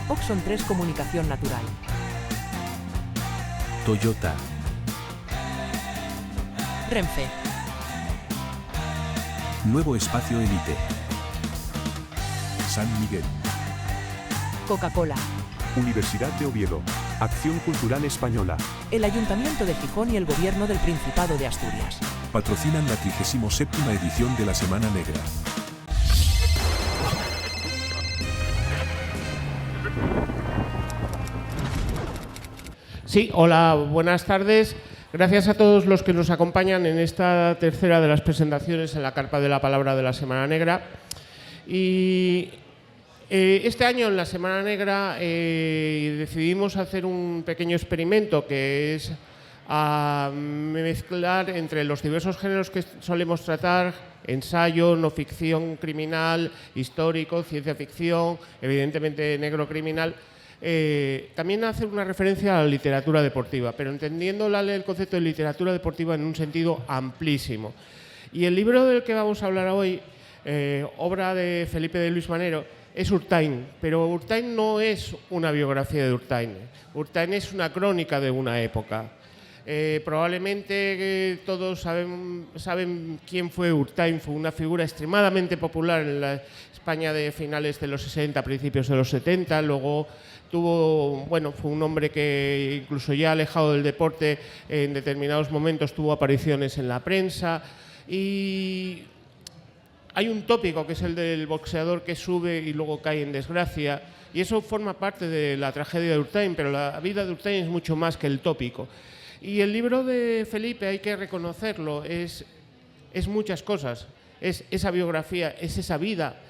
Oxon 3 Comunicación Natural. Toyota. Renfe. Nuevo Espacio Elite. San Miguel. Coca-Cola. Universidad de Oviedo. Acción Cultural Española. El Ayuntamiento de Gijón y el Gobierno del Principado de Asturias. Patrocinan la 37ª edición de la Semana Negra. Sí, hola, buenas tardes. Gracias a todos los que nos acompañan en esta tercera de las presentaciones en la Carpa de la Palabra de la Semana Negra. Y este año en la Semana Negra decidimos hacer un pequeño experimento que es mezclar entre los diversos géneros que solemos tratar: ensayo, no ficción criminal, histórico, ciencia ficción, evidentemente negro criminal. También hacer una referencia a la literatura deportiva, pero entendiendo el concepto de literatura deportiva en un sentido amplísimo. Y el libro del que vamos a hablar hoy, obra de Felipe de Luis Manero, es Urtain, pero Urtain no es una biografía de Urtain. Urtain es una crónica de una época. Probablemente todos saben quién fue Urtain. Fue una figura extremadamente popular en la España de finales de los 60, principios de los 70. Luego fue un hombre que, incluso ya alejado del deporte, en determinados momentos tuvo apariciones en la prensa. Y hay un tópico que es el del boxeador que sube y luego cae en desgracia, y eso forma parte de la tragedia de Urtain, pero la vida de Urtain es mucho más que el tópico. Y el libro de Felipe, hay que reconocerlo, es muchas cosas. Es esa biografía, es esa vida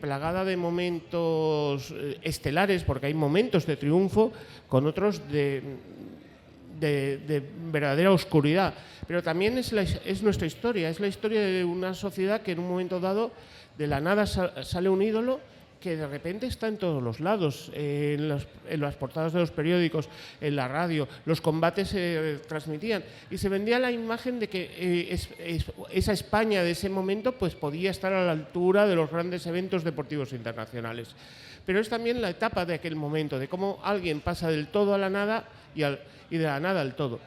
plagada de momentos estelares, porque hay momentos de triunfo con otros de verdadera oscuridad. Pero también es nuestra historia, es la historia de una sociedad que en un momento dado de la nada sale un ídolo que de repente está en todos los lados, en las portadas de los periódicos, en la radio. Los combates se transmitían y se vendía la imagen de que esa España de ese momento pues podía estar a la altura de los grandes eventos deportivos internacionales. Pero es también la etapa de aquel momento, de cómo alguien pasa del todo a la nada y de la nada al todo.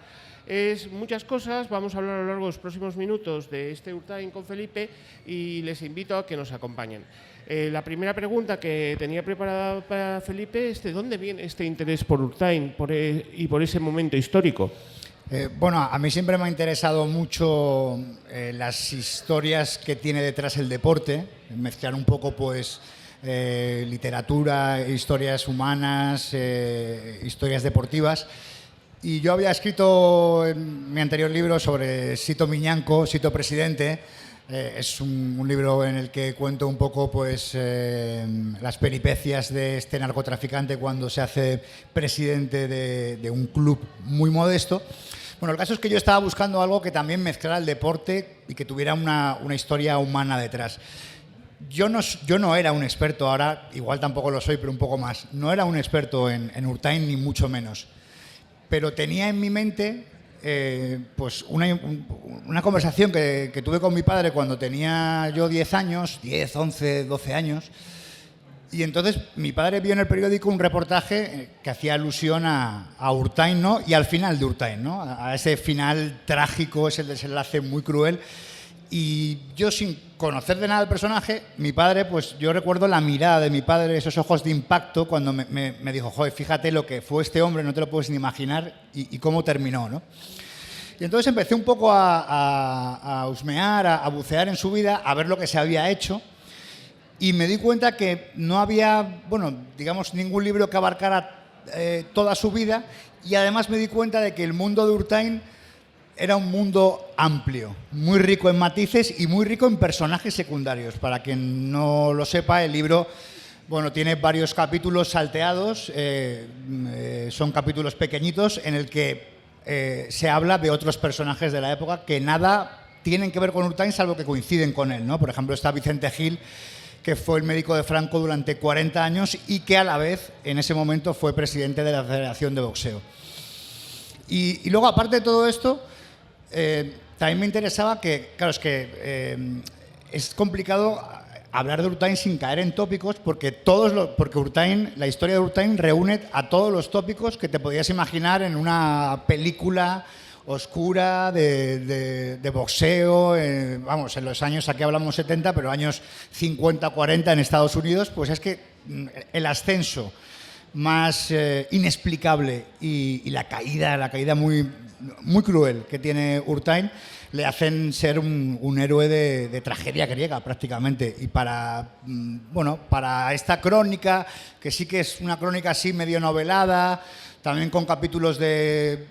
Es muchas cosas. Vamos a hablar a lo largo de los próximos minutos de este Urtain con Felipe y les invito a que nos acompañen. La primera pregunta que tenía preparada para Felipe es: ¿de dónde viene este interés por Urtain y por ese momento histórico? Bueno, a mí siempre me ha interesado mucho las historias que tiene detrás el deporte, mezclar un poco pues literatura, historias humanas, historias deportivas. Y yo había escrito en mi anterior libro sobre Sito Miñanco, Sito Presidente. Es un libro en el que cuento un poco pues, las peripecias de este narcotraficante cuando se hace presidente de un club muy modesto. Bueno, el caso es que yo estaba buscando algo que también mezclara el deporte y que tuviera una historia humana detrás. Yo no era un experto, ahora igual tampoco lo soy, pero un poco más. No era un experto en Urtain, ni mucho menos. Pero tenía en mi mente pues una conversación que tuve con mi padre cuando tenía yo 10 años, 10, 11, 12 años. Y entonces mi padre vio en el periódico un reportaje que hacía alusión a Urtain, ¿no? Y al final de Urtain, ¿no? A ese final trágico, ese desenlace muy cruel. Y yo, sin conocer de nada el personaje, mi padre, pues yo recuerdo la mirada de mi padre, esos ojos de impacto, cuando me dijo: joder, fíjate lo que fue este hombre, no te lo puedes ni imaginar, y cómo terminó, ¿no? Y entonces empecé un poco a husmear, a bucear en su vida, a ver lo que se había hecho, y me di cuenta que no había, bueno, digamos, ningún libro que abarcara toda su vida, y además me di cuenta de que el mundo de Urtain era un mundo amplio, muy rico en matices y muy rico en personajes secundarios. Para quien no lo sepa, el libro, bueno, tiene varios capítulos salteados, son capítulos pequeñitos en el que se habla de otros personajes de la época que nada tienen que ver con Urtain, salvo que coinciden con él, ¿no? Por ejemplo, está Vicente Gil, que fue el médico de Franco durante 40 años y que a la vez, en ese momento, fue presidente de la Federación de Boxeo. Y luego, aparte de todo esto, también me interesaba que, claro, es complicado hablar de Urtain sin caer en tópicos, porque la historia de Urtain reúne a todos los tópicos que te podías imaginar en una película oscura de boxeo, vamos, en los años, aquí hablamos 70, pero años 50, 40 en Estados Unidos, pues es que el ascenso más inexplicable y la caída muy, muy cruel que tiene Urtain le hacen ser un héroe de tragedia griega prácticamente. Y para esta crónica, que sí que es una crónica así medio novelada, también con capítulos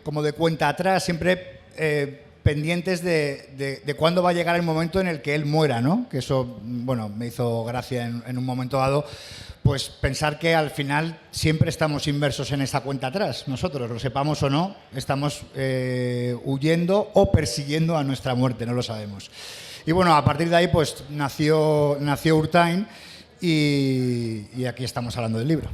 como de cuenta atrás, siempre pendientes de cuándo va a llegar el momento en el que él muera, ¿no? Que eso, bueno, me hizo gracia en un momento dado, pues pensar que al final siempre estamos inmersos en esa cuenta atrás. Nosotros, lo sepamos o no, estamos huyendo o persiguiendo a nuestra muerte, no lo sabemos. Y bueno, a partir de ahí pues nació Urtain y aquí estamos hablando del libro.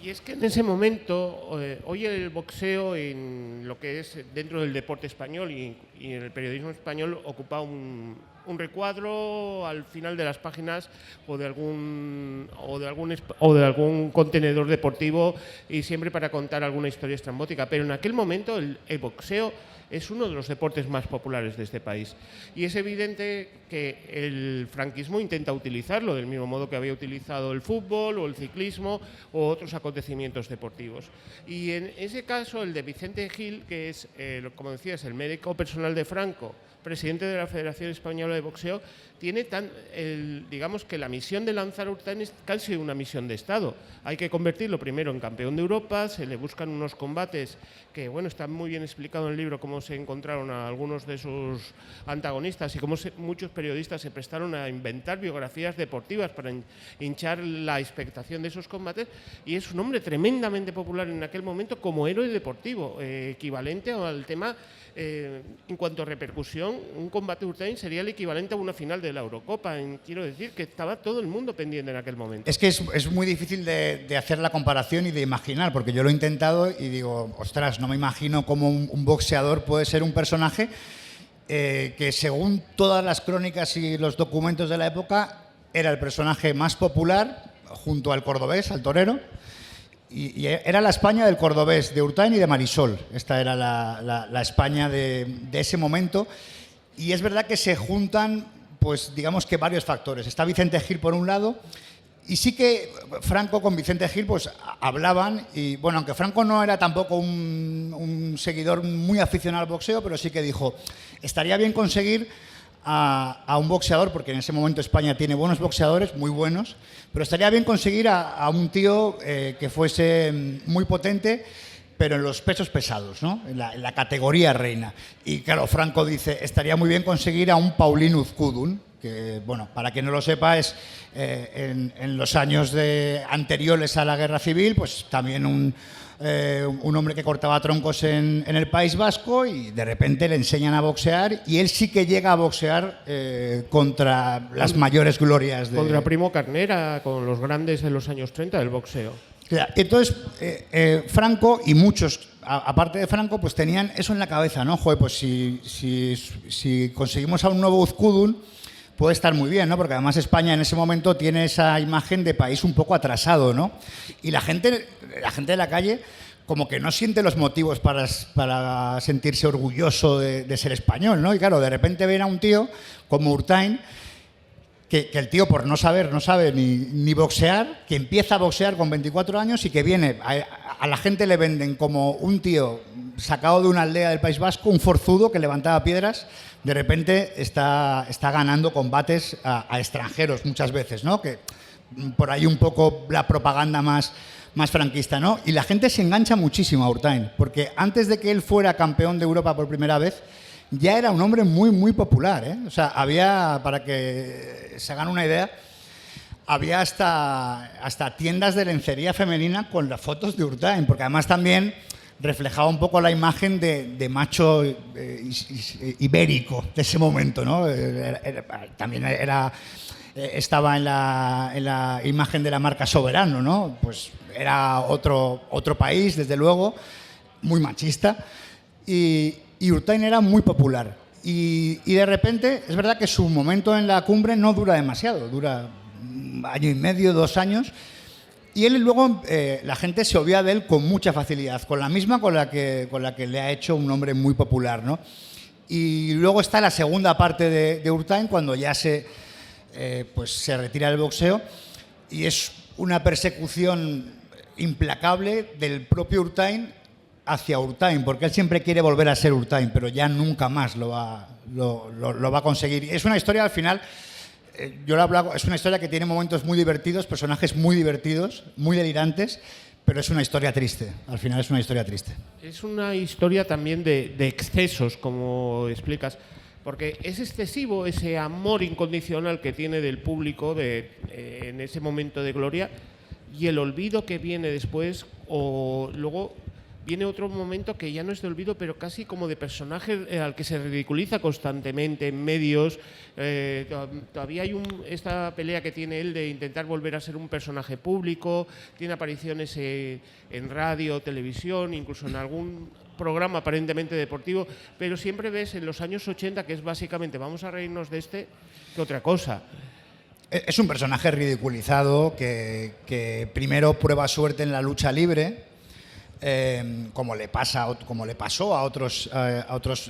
Y es que en ese momento, hoy el boxeo, en lo que es dentro del deporte español y en el periodismo español, ocupa un recuadro al final de las páginas o de algún contenedor deportivo, y siempre para contar alguna historia estrambótica. Pero en aquel momento el boxeo es uno de los deportes más populares de este país. Y es evidente que el franquismo intenta utilizarlo del mismo modo que había utilizado el fútbol o el ciclismo o otros acontecimientos deportivos. Y en ese caso, el de Vicente Gil, que es, como decías, el médico personal de Franco, presidente de la Federación Española de Boxeo, tiene digamos que la misión de lanzar a Urtain es casi una misión de Estado. Hay que convertirlo primero en campeón de Europa, se le buscan unos combates que, bueno, está muy bien explicado en el libro cómo se encontraron a algunos de sus antagonistas y cómo muchos periodistas se prestaron a inventar biografías deportivas para hinchar la expectación de esos combates, y es un hombre tremendamente popular en aquel momento como héroe deportivo, equivalente al tema. En cuanto a repercusión, un combate de Urtain sería el equivalente a una final de la Eurocopa. Quiero decir que estaba todo el mundo pendiente en aquel momento. Es que es muy difícil de hacer la comparación y de imaginar, porque yo lo he intentado y digo, ostras, no me imagino cómo un boxeador puede ser un personaje que, según todas las crónicas y los documentos de la época, era el personaje más popular junto al cordobés, al torero. Y era la España del cordobés, de Urtain y de Marisol. Esta era la España de ese momento. Y es verdad que se juntan, pues digamos que varios factores. Está Vicente Gil por un lado, y sí que Franco con Vicente Gil pues hablaban, y bueno, aunque Franco no era tampoco un seguidor muy aficionado al boxeo, pero sí que dijo, estaría bien conseguir a un boxeador, porque en ese momento España tiene buenos boxeadores, muy buenos, pero estaría bien conseguir a un tío que fuese muy potente, pero en los pesos pesados, ¿no? En la categoría reina. Y claro, Franco dice, estaría muy bien conseguir a un Paulín Uzkudun, que, bueno, para quien no lo sepa, es en los años anteriores a la Guerra Civil, pues también un hombre que cortaba troncos en el País Vasco, y de repente le enseñan a boxear, y él sí que llega a boxear contra las mayores glorias. Contra Primo Carnera, con los grandes de los años 30 del boxeo. Entonces, Franco y muchos, aparte de Franco, pues tenían eso en la cabeza, ¿no? Joder, pues si conseguimos a un nuevo Uzkudun, puede estar muy bien, ¿no? Porque además España en ese momento tiene esa imagen de país un poco atrasado, ¿no? Y la gente de la calle como que no siente los motivos para sentirse orgulloso de ser español, ¿no? Y claro, de repente ven a un tío como Urtain, que el tío, por no sabe ni boxear, que empieza a boxear con 24 años y que viene, a la gente le venden como un tío sacado de una aldea del País Vasco, un forzudo que levantaba piedras. De repente está ganando combates a extranjeros muchas veces, ¿no? Que por ahí un poco la propaganda más franquista, ¿no? Y la gente se engancha muchísimo a Urtain, porque antes de que él fuera campeón de Europa por primera vez, ya era un hombre muy, muy popular, ¿eh? O sea, había, para que se hagan una idea, había hasta tiendas de lencería femenina con las fotos de Urtain, porque además también reflejaba un poco la imagen de macho ibérico de ese momento, ¿no? También estaba en la imagen de la marca Soberano, ¿no? Pues era otro país, desde luego, muy machista, y Urtain era muy popular. Y de repente, es verdad que su momento en la cumbre no dura demasiado, dura año y medio, 2 años, y él luego, la gente se olvida de él con mucha facilidad, con la misma con la que le ha hecho un hombre muy popular, ¿no? Y luego está la segunda parte de Urtain, cuando ya se retira del boxeo, y es una persecución implacable del propio Urtain hacia Urtain, porque él siempre quiere volver a ser Urtain, pero ya nunca más lo va a conseguir. Es una historia, al final, yo lo hablo, es una historia que tiene momentos muy divertidos, personajes muy divertidos, muy delirantes, pero es una historia triste. Al final es una historia triste. Es una historia también de excesos, como explicas, porque es excesivo ese amor incondicional que tiene del público en ese momento de gloria, y el olvido que viene después, o luego viene otro momento que ya no es de olvido, pero casi como de personaje al que se ridiculiza constantemente en medios. Todavía hay esta pelea que tiene él de intentar volver a ser un personaje público, tiene apariciones en radio, televisión, incluso en algún programa aparentemente deportivo, pero siempre ves en los años 80 que es básicamente vamos a reírnos de este que otra cosa. Es un personaje ridiculizado que primero prueba suerte en la lucha libre, como le pasó a otros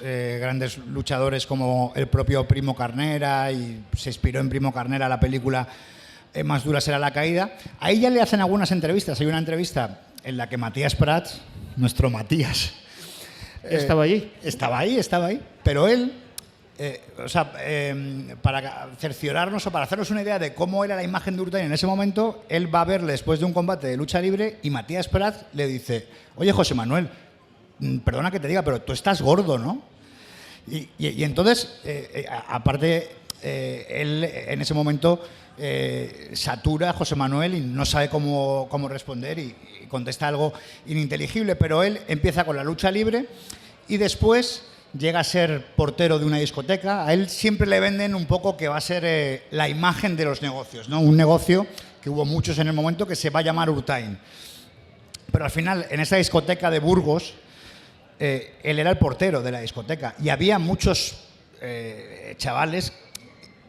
grandes luchadores como el propio Primo Carnera, y se inspiró en Primo Carnera la película Más dura será la caída. Ahí ya le hacen algunas entrevistas. Hay una entrevista en la que Matías Prats, nuestro Matías, ¿Estaba allí? Estaba ahí, pero él, para cerciorarnos o para hacernos una idea de cómo era la imagen de Urtain en ese momento, él va a verle después de un combate de lucha libre y Matías Prats le dice: oye, José Manuel, perdona que te diga, pero tú estás gordo, ¿no? Y entonces, aparte, él en ese momento satura a José Manuel y no sabe cómo responder y contesta algo ininteligible, pero él empieza con la lucha libre y después llega a ser portero de una discoteca. A él siempre le venden un poco que va a ser la imagen de los negocios, ¿no? Un negocio que hubo muchos en el momento que se va a llamar Urtain. Pero al final, en esa discoteca de Burgos, él era el portero de la discoteca y había muchos chavales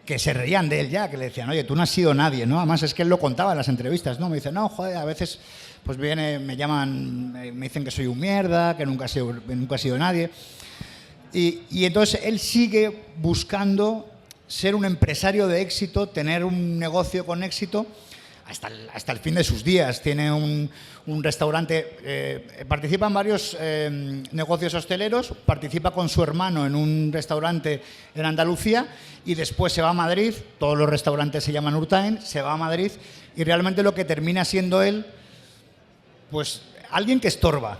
que se reían de él ya, que le decían: oye, tú no has sido nadie, ¿no? Además es que él lo contaba en las entrevistas, ¿no? Me dice: no, joder, a veces pues me llaman, me dicen que soy un mierda, que nunca he sido nadie. Y entonces él sigue buscando ser un empresario de éxito, tener un negocio con éxito hasta el fin de sus días. Tiene un restaurante, participa en varios negocios hosteleros, participa con su hermano en un restaurante en Andalucía y después se va a Madrid. Todos los restaurantes se llaman Urtain, se va a Madrid y realmente lo que termina siendo él, pues alguien que estorba,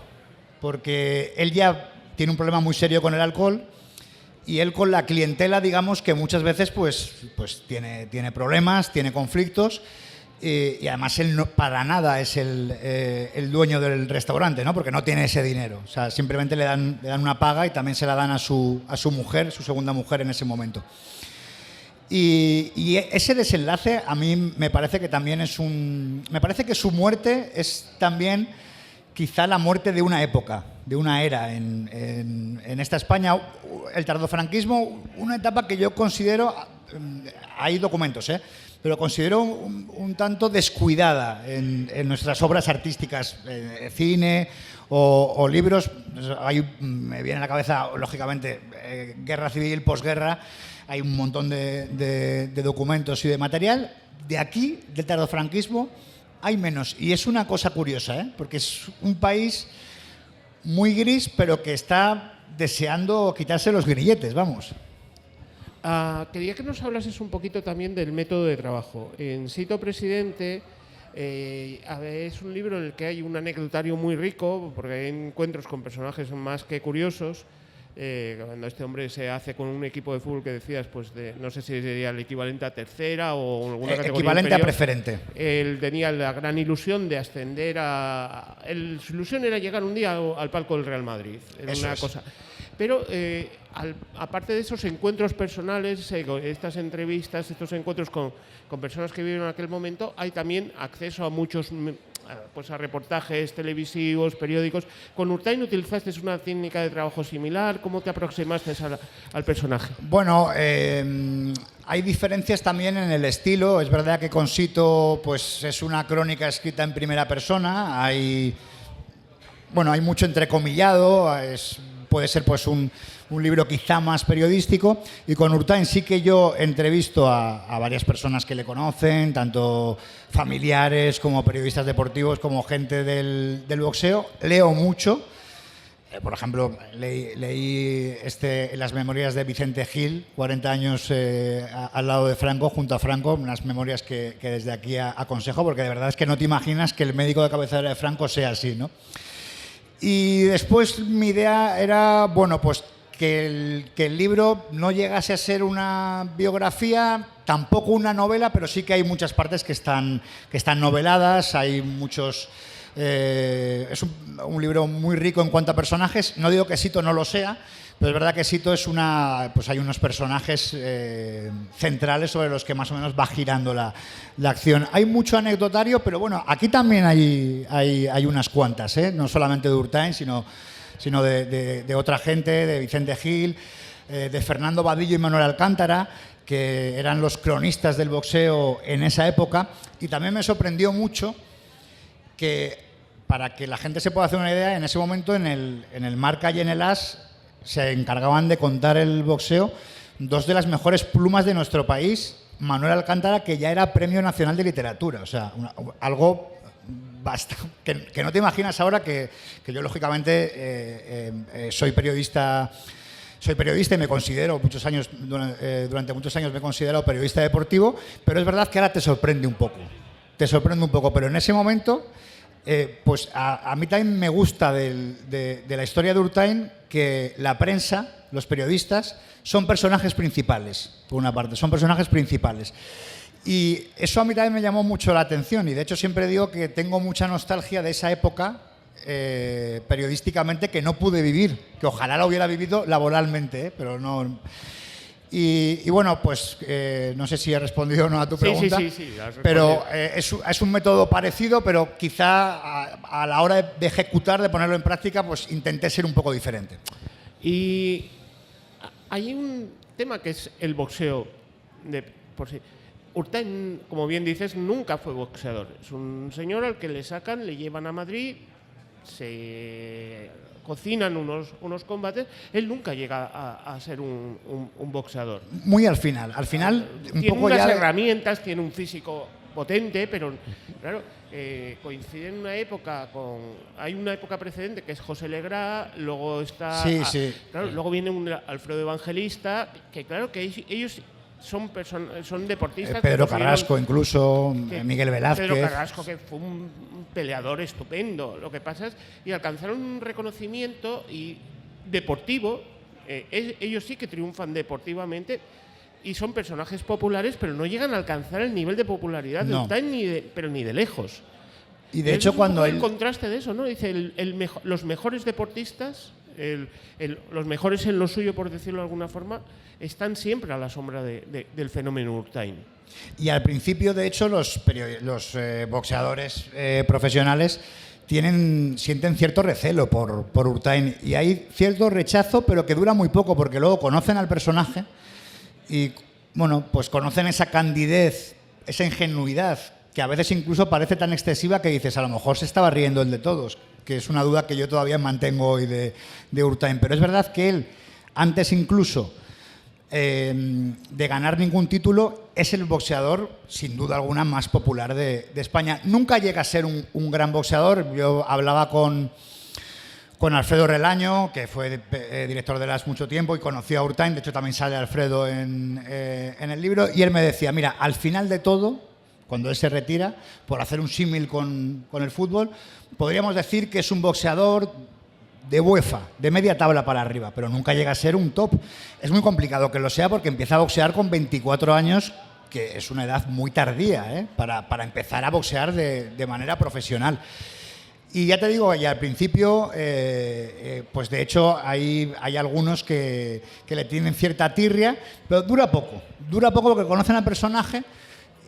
porque él ya tiene un problema muy serio con el alcohol y él con la clientela, digamos que muchas veces pues tiene problemas, tiene conflictos. Y además él no, para nada es el dueño del restaurante, ¿no? Porque no tiene ese dinero. O sea, simplemente le dan una paga y también se la dan a su mujer, su segunda mujer en ese momento. Y ese desenlace a mí me parece que también me parece que su muerte es también quizá la muerte de una época, de una era en esta España, el tardofranquismo, una etapa que yo considero, hay documentos, pero considero un tanto descuidada en nuestras obras artísticas, cine o libros. Me viene a la cabeza, lógicamente, guerra civil, posguerra. Hay un montón de documentos y de material. De aquí, del tardofranquismo, hay menos. Y es una cosa curiosa, porque es un país muy gris, pero que está deseando quitarse los grilletes, vamos. Quería que nos hablases un poquito también del método de trabajo. En Sito Presidente es un libro en el que hay un anecdotario muy rico, porque hay encuentros con personajes más que curiosos. Cuando este hombre se hace con un equipo de fútbol que decías, pues no sé si sería el equivalente a tercera o alguna categoría equivalente inferior. A preferente. Él tenía la gran ilusión de ascender su ilusión era llegar un día al palco del Real Madrid. Era Eso una es. cosa. Pero aparte de esos encuentros personales, estas entrevistas, estos encuentros con personas que vivieron en aquel momento, hay también acceso a muchos pues a reportajes televisivos, periódicos. ¿Con Urtain utilizaste una técnica de trabajo similar? ¿Cómo te aproximaste al personaje? Bueno, hay diferencias también en el estilo. Es verdad que con Sito pues, es una crónica escrita en primera persona. Hay mucho entrecomillado. Puede ser pues, un libro quizá más periodístico. Y con Urtain sí que yo entrevisto a varias personas que le conocen, tanto familiares como periodistas deportivos, como gente del boxeo. Leo mucho. Por ejemplo, leí las memorias de Vicente Gil, 40 años al lado de Franco, junto a Franco, unas memorias que desde aquí aconsejo, porque de verdad es que no te imaginas que el médico de cabecera de Franco sea así, ¿no? Y después mi idea era, bueno, pues que el libro no llegase a ser una biografía, tampoco una novela, pero sí que hay muchas partes que están noveladas, hay muchos... es un libro muy rico en cuanto a personajes. No digo que Sito no lo sea, pero es verdad que Sito pues hay unos personajes centrales sobre los que más o menos va girando la acción. Hay mucho anecdotario, pero bueno, aquí también hay unas cuantas, no solamente de Urtain, sino de otra gente, de Vicente Gil, de Fernando Vadillo y Manuel Alcántara, que eran los cronistas del boxeo en esa época. Y también me sorprendió mucho que, para que la gente se pueda hacer una idea, en ese momento en el Marca y en el As se encargaban de contar el boxeo dos de las mejores plumas de nuestro país, Manuel Alcántara, que ya era Premio Nacional de Literatura, o sea, algo bastante, que no te imaginas ahora que yo lógicamente soy periodista y me considero durante muchos años me he considerado periodista deportivo, pero es verdad que ahora te sorprende un poco, pero en ese momento pues a mí también me gusta de la historia de Urtain que la prensa, los periodistas, son personajes principales, por una parte, son personajes principales. Y eso a mí también me llamó mucho la atención y de hecho siempre digo que tengo mucha nostalgia de esa época periodísticamente que no pude vivir, que ojalá la hubiera vivido laboralmente, pero no... Y bueno, pues no sé si he respondido o no a tu pregunta, sí, pero es un método parecido, pero quizá a la hora de ejecutar, de ponerlo en práctica, pues intenté ser un poco diferente. Y hay un tema que es el boxeo por sí. Urtain, como bien dices, nunca fue boxeador. Es un señor al que le sacan, le llevan a Madrid, se cocinan unos combates. Él nunca llega a ser un boxeador. Muy al final un tiene poco unas ya herramientas, tiene un físico potente, pero claro, coincide en una época hay una época precedente que es José Legrá, luego está claro, luego viene Alfredo Evangelista, que claro que ellos son deportistas. Pedro Carrasco, incluso Miguel Velázquez. Pedro Carrasco, que fue un peleador estupendo. Lo que pasa es y alcanzaron un reconocimiento deportivo. Ellos sí que triunfan deportivamente y son personajes populares, pero no llegan a alcanzar el nivel de popularidad de Urtain pero ni de lejos. Y de hecho, cuando el contraste de eso, ¿no? Dice los mejores deportistas, los mejores en lo suyo, por decirlo de alguna forma, están siempre a la sombra del fenómeno Urtain. Y al principio, de hecho, los boxeadores profesionales sienten cierto recelo por Urtain y hay cierto rechazo, pero que dura muy poco porque luego conocen al personaje y bueno, pues conocen esa candidez, esa ingenuidad que a veces incluso parece tan excesiva que dices, a lo mejor se estaba riendo el de todos, que es una duda que yo todavía mantengo hoy de Urtain. Pero es verdad que él, antes incluso de ganar ningún título, es el boxeador, sin duda alguna, más popular de España. Nunca llega a ser un gran boxeador. Yo hablaba con Alfredo Relaño, que fue director de las mucho tiempo y conoció a Urtain. De hecho, también sale Alfredo en el libro. Y él me decía, mira, al final de todo, cuando él se retira, por hacer un símil con el fútbol, podríamos decir que es un boxeador de UEFA, de media tabla para arriba, pero nunca llega a ser un top. Es muy complicado que lo sea porque empieza a boxear con 24 años, que es una edad muy tardía para empezar a boxear de manera profesional. Y ya te digo, ya al principio, pues de hecho hay algunos que le tienen cierta tirria, pero dura poco porque conocen al personaje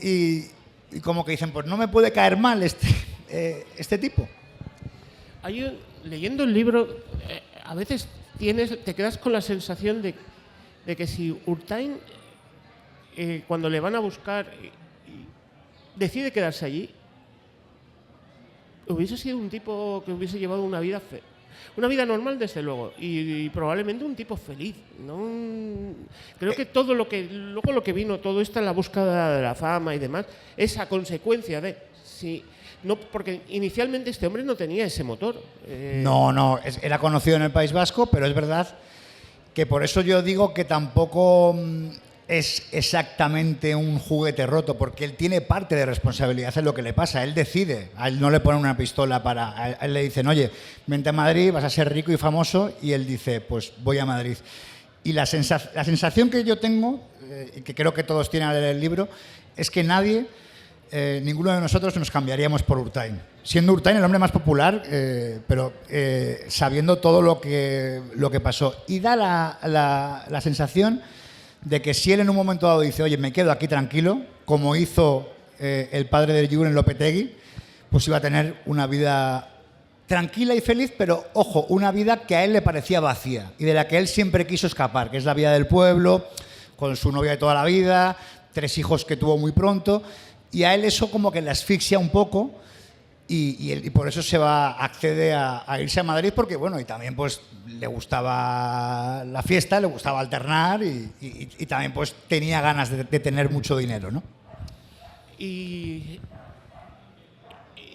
y como que dicen, pues no me puede caer mal este tipo? Leyendo el libro, a veces te quedas con la sensación de que si Urtain, cuando le van a buscar, decide quedarse allí, hubiese sido un tipo que hubiese llevado una vida normal, desde luego, y probablemente un tipo feliz, ¿no? Creo que todo lo que vino, todo esto en la búsqueda de la fama y demás, es a consecuencia de... No, porque inicialmente este hombre no tenía ese motor. No, era conocido en el País Vasco, pero es verdad que por eso yo digo que tampoco es exactamente un juguete roto, porque él tiene parte de responsabilidad en lo que le pasa. Él decide, a él no le ponen una pistola a él le dicen, oye, vente a Madrid, vas a ser rico y famoso, y él dice, pues voy a Madrid. Y la sensación que yo tengo, y que creo que todos tienen al leer el libro, es que ninguno de nosotros nos cambiaríamos por Urtain. Siendo Urtain el hombre más popular, pero sabiendo todo lo que pasó. Y da la sensación de que si él en un momento dado dice, oye, me quedo aquí tranquilo, como hizo el padre de Julen Lopetegui, pues iba a tener una vida tranquila y feliz, pero, ojo, una vida que a él le parecía vacía y de la que él siempre quiso escapar, que es la vida del pueblo, con su novia de toda la vida, 3 hijos que tuvo muy pronto, y a él eso como que le asfixia un poco y por eso accede a irse a Madrid, porque bueno, y también pues le gustaba la fiesta, le gustaba alternar y también pues tenía ganas de tener mucho dinero, ¿no? Y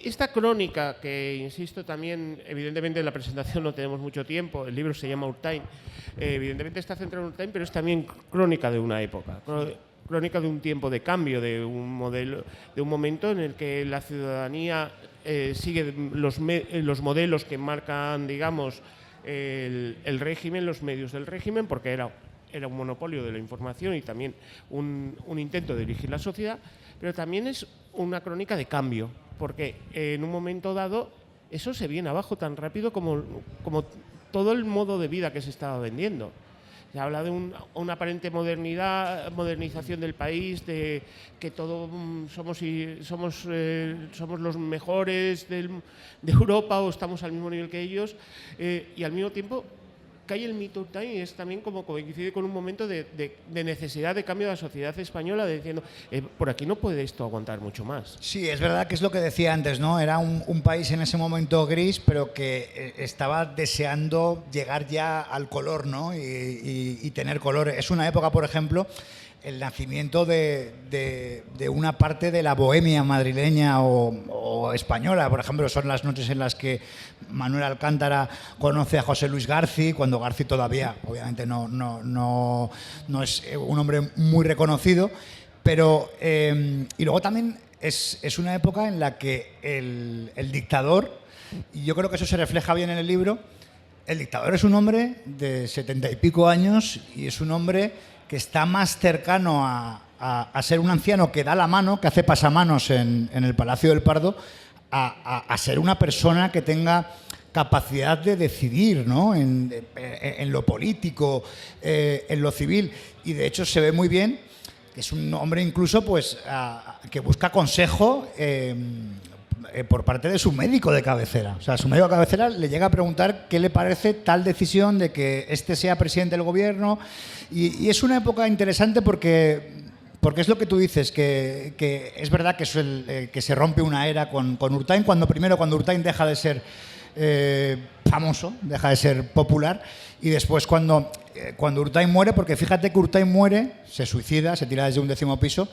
esta crónica, que insisto también, evidentemente en la presentación no tenemos mucho tiempo, el libro se llama Urtain, evidentemente está centrado en Urtain, pero es también crónica de una época. Crónica de un tiempo de cambio, de un momento en el que la ciudadanía sigue los modelos que marcan, digamos, el régimen, los medios del régimen, porque era un monopolio de la información y también un intento de dirigir la sociedad, pero también es una crónica de cambio, porque en un momento dado eso se viene abajo tan rápido como todo el modo de vida que se estaba vendiendo. Se habla de una aparente modernización del país, de que todos somos los mejores de Europa o estamos al mismo nivel que ellos, y al mismo tiempo cae el mito Urtain y es también como coincide con un momento de necesidad de cambio de la sociedad española, diciendo, por aquí no puede esto aguantar mucho más. Sí, es verdad que es lo que decía antes, ¿no? Era un país en ese momento gris, pero que estaba deseando llegar ya al color, ¿no? Y tener color. Es una época, por ejemplo, el nacimiento de una parte de la bohemia madrileña o española. Por ejemplo, son las noches en las que Manuel Alcántara conoce a José Luis Garci, cuando Garci todavía, obviamente, no es un hombre muy reconocido, pero y luego también es una época en la que el dictador, y yo creo que eso se refleja bien en el libro, el dictador es un hombre de 70 y pico años y es un hombre que está más cercano a ser un anciano que da la mano, que hace pasamanos en el Palacio del Pardo, a ser una persona que tenga capacidad de decidir, ¿no? en lo político, en lo civil. Y de hecho se ve muy bien que es un hombre incluso pues, que busca consejo por parte de su médico de cabecera. O sea, su médico de cabecera le llega a preguntar qué le parece tal decisión de que este sea presidente del gobierno. Y es una época interesante porque es lo que tú dices, que es verdad que, que se rompe una era con Urtain, cuando Urtain deja de ser famoso, deja de ser popular, y después cuando Urtain muere, porque fíjate que Urtain muere, se suicida, se tira desde un 10º piso,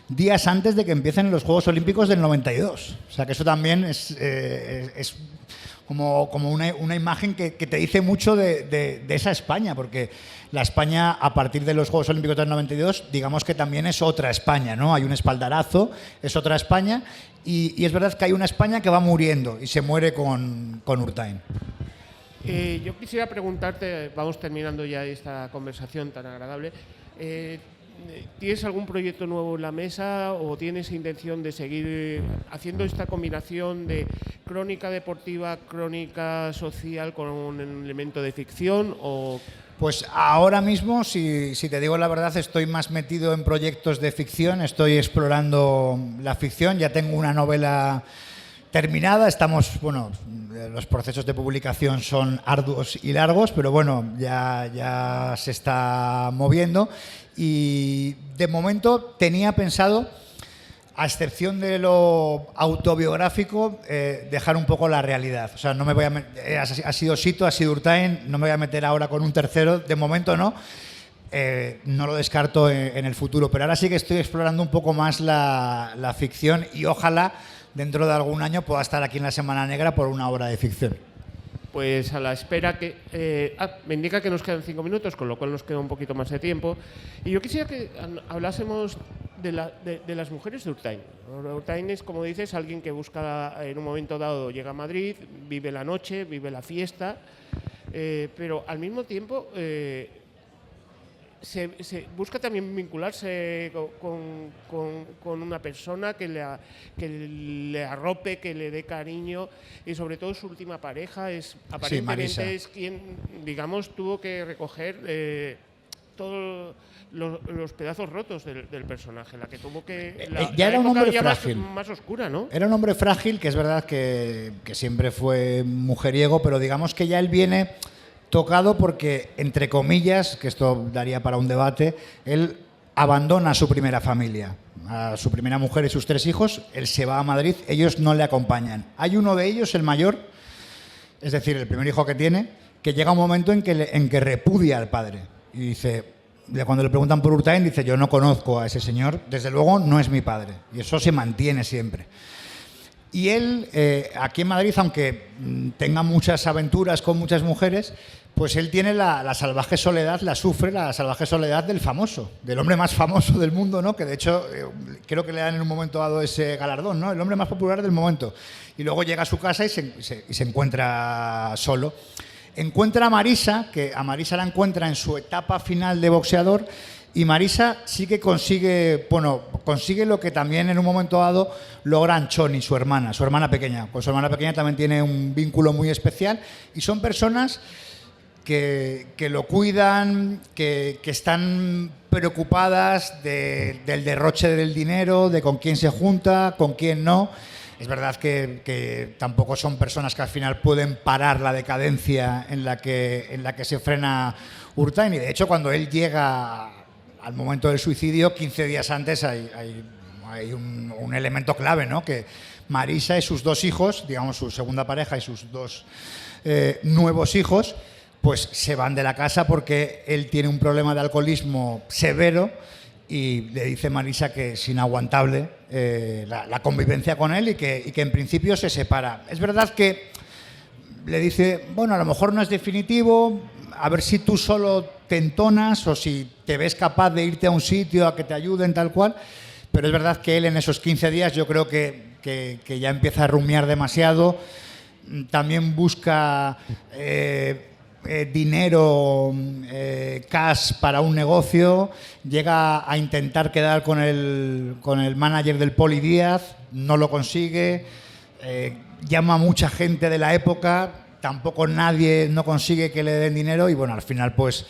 días antes de que empiecen los Juegos Olímpicos del 92. O sea que eso también es como una imagen que te dice mucho de esa España, porque la España a partir de los Juegos Olímpicos del 92, digamos que también es otra España, ¿no? Hay un espaldarazo, es otra España, y es verdad que hay una España que va muriendo y se muere con Urtain. Yo quisiera preguntarte, vamos terminando ya esta conversación tan agradable, ¿tienes algún proyecto nuevo en la mesa o tienes intención de seguir haciendo esta combinación de crónica deportiva, crónica social con un elemento de ficción? Pues ahora mismo, si te digo la verdad, estoy más metido en proyectos de ficción, estoy explorando la ficción, ya tengo una novela terminada. Estamos, bueno, los procesos de publicación son arduos y largos, pero bueno, ya se está moviendo. Y de momento tenía pensado, a excepción de lo autobiográfico, dejar un poco la realidad. O sea, no me voy ha sido Sito, ha sido Urtain, no me voy a meter ahora con un tercero, de momento no. No lo descarto en el futuro, pero ahora sí que estoy explorando un poco más la ficción y ojalá dentro de algún año pueda estar aquí en la Semana Negra por una obra de ficción. Pues a la espera que... me indica que nos quedan 5 minutos, con lo cual nos queda un poquito más de tiempo. Y yo quisiera que hablásemos de las mujeres de Urtain. Urtain es, como dices, alguien que busca, en un momento dado, llega a Madrid, vive la noche, vive la fiesta, pero al mismo tiempo... Se busca también vincularse con una persona que le arrope, que le dé cariño, y sobre todo su última pareja es aparentemente es quien, digamos, tuvo que recoger todos los pedazos rotos del personaje, la que tuvo que... Ya era un hombre frágil. Más oscura, ¿no? Era un hombre frágil, que es verdad que siempre fue mujeriego, pero digamos que ya él viene... tocado porque, entre comillas, que esto daría para un debate, él abandona a su primera familia, a su primera mujer y sus 3 hijos, él se va a Madrid, ellos no le acompañan. Hay uno de ellos, el mayor, es decir, el primer hijo que tiene, que llega un momento en que repudia al padre. Y dice, cuando le preguntan por Urtain, dice, yo no conozco a ese señor, desde luego no es mi padre. Y eso se mantiene siempre. Y él, aquí en Madrid, aunque tenga muchas aventuras con muchas mujeres, pues él tiene la salvaje soledad, la sufre la salvaje soledad del famoso, del hombre más famoso del mundo, ¿no? Que de hecho creo que le dan en un momento dado ese galardón, ¿no? El hombre más popular del momento. Y luego llega a su casa y se encuentra solo. Encuentra a Marisa, que a Marisa la encuentra en su etapa final de boxeador, y Marisa sí que consigue lo que también en un momento dado logra Anchoni, su hermana pequeña. Con su hermana pequeña también tiene un vínculo muy especial, y son personas que lo cuidan, que están preocupadas del derroche del dinero, de con quién se junta, con quién no. Es verdad que tampoco son personas que al final pueden parar la decadencia en la que se frena Urtain, y de hecho cuando él llega al momento del suicidio, 15 días antes hay un elemento clave, ¿no? Que Marisa y sus 2 hijos, digamos su segunda pareja y sus 2 nuevos hijos, pues se van de la casa porque él tiene un problema de alcoholismo severo, y le dice Marisa que es inaguantable la convivencia con él, y que en principio se separa. Es verdad que le dice, bueno, a lo mejor no es definitivo, a ver si tú solo te entonas o si te ves capaz de irte a un sitio a que te ayuden, tal cual. Pero es verdad que él en esos 15 días yo creo que ya empieza a rumiar demasiado. También busca dinero, cash para un negocio. Llega a intentar quedar con el manager del Poli Díaz, no lo consigue. Llama a mucha gente de la época, tampoco no consigue que le den dinero, y bueno, al final pues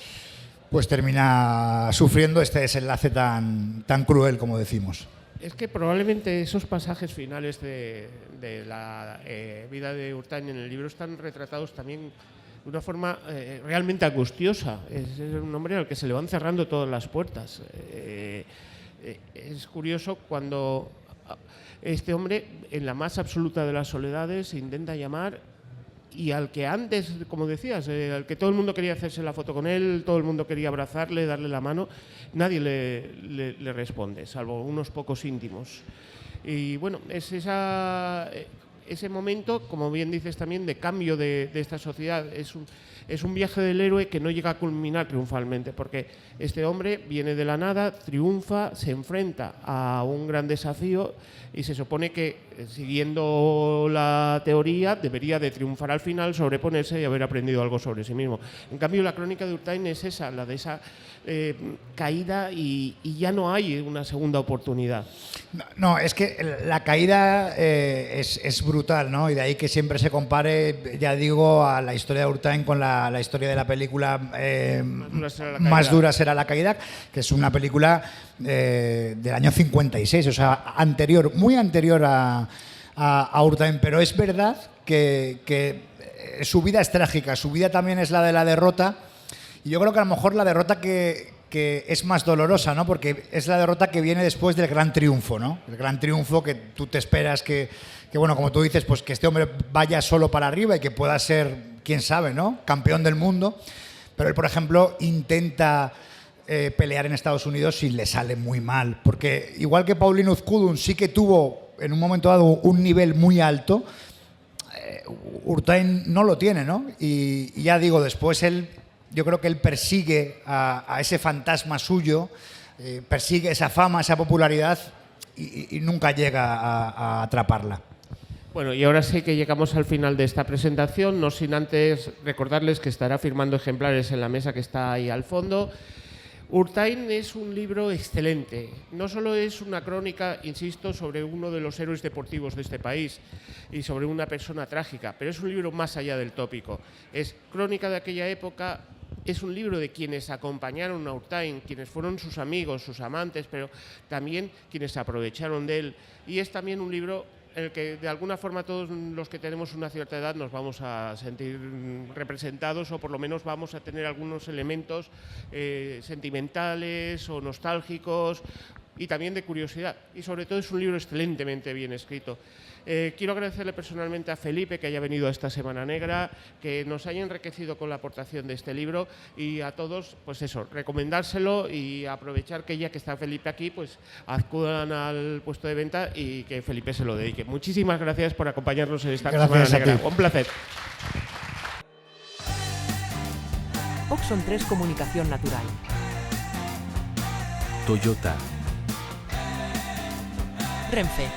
termina sufriendo este desenlace tan cruel, como decimos. Es que probablemente esos pasajes finales de la vida de Urtain en el libro están retratados también de una forma realmente angustiosa. Es un hombre al que se le van cerrando todas las puertas. Es curioso cuando este hombre, en la más absoluta de las soledades, intenta llamar, y al que antes, como decías, al que todo el mundo quería hacerse la foto con él, todo el mundo quería abrazarle, darle la mano, nadie le responde, salvo unos pocos íntimos. Y bueno, es ese momento, como bien dices también, de cambio de esta sociedad. Es un viaje del héroe que no llega a culminar triunfalmente, porque este hombre viene de la nada, triunfa, se enfrenta a un gran desafío, y se supone que, siguiendo la teoría, debería de triunfar al final, sobreponerse y haber aprendido algo sobre sí mismo. En cambio, la crónica de Urtain es esa, la de esa caída, y ya no hay una segunda oportunidad. No, es que la caída es brutal, ¿no? Y de ahí que siempre se compare, ya digo, a la historia de Urtain con la historia de la película Más dura será la caída, que es una película del año 56, o sea, muy anterior a a Urtain, pero es verdad que su vida es trágica, su vida también es la de la derrota, y yo creo que a lo mejor la derrota que es más dolorosa, ¿no? Porque es la derrota que viene después del gran triunfo, ¿no? El gran triunfo que tú te esperas que bueno, como tú dices, pues que este hombre vaya solo para arriba y que pueda ser, quién sabe, ¿no? Campeón del mundo. Pero él, por ejemplo, intenta pelear en Estados Unidos y le sale muy mal. Porque igual que Pauline Uzkudun sí que tuvo, en un momento dado, un nivel muy alto, Urtain no lo tiene, ¿no? Y ya digo, después yo creo que él persigue a ese fantasma suyo, persigue esa fama, esa popularidad y nunca llega a atraparla. Bueno, y ahora sí que llegamos al final de esta presentación, no sin antes recordarles que estará firmando ejemplares en la mesa que está ahí al fondo. Urtain es un libro excelente. No solo es una crónica, insisto, sobre uno de los héroes deportivos de este país y sobre una persona trágica, pero es un libro más allá del tópico. Es crónica de aquella época, es un libro de quienes acompañaron a Urtain, quienes fueron sus amigos, sus amantes, pero también quienes se aprovecharon de él. Y es también un libro en el que de alguna forma todos los que tenemos una cierta edad nos vamos a sentir representados, o por lo menos vamos a tener algunos elementos sentimentales o nostálgicos y también de curiosidad. Y sobre todo es un libro excelentemente bien escrito. Quiero agradecerle personalmente a Felipe que haya venido a esta Semana Negra, que nos haya enriquecido con la aportación de este libro, y a todos, pues eso, recomendárselo y aprovechar que ya que está Felipe aquí, pues acudan al puesto de venta y que Felipe se lo dedique. Muchísimas gracias por acompañarnos en esta Semana Negra. Un placer. Oxon 3 Comunicación Natural. Toyota. Renfe.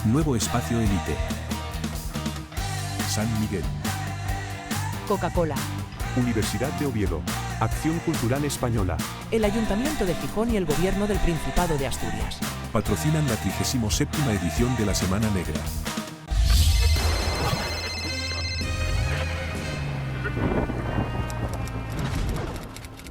Nuevo Espacio Elite. San Miguel. Coca-Cola. Universidad de Oviedo. Acción Cultural Española. El Ayuntamiento de Gijón y el Gobierno del Principado de Asturias. Patrocinan la 37ª edición de la Semana Negra.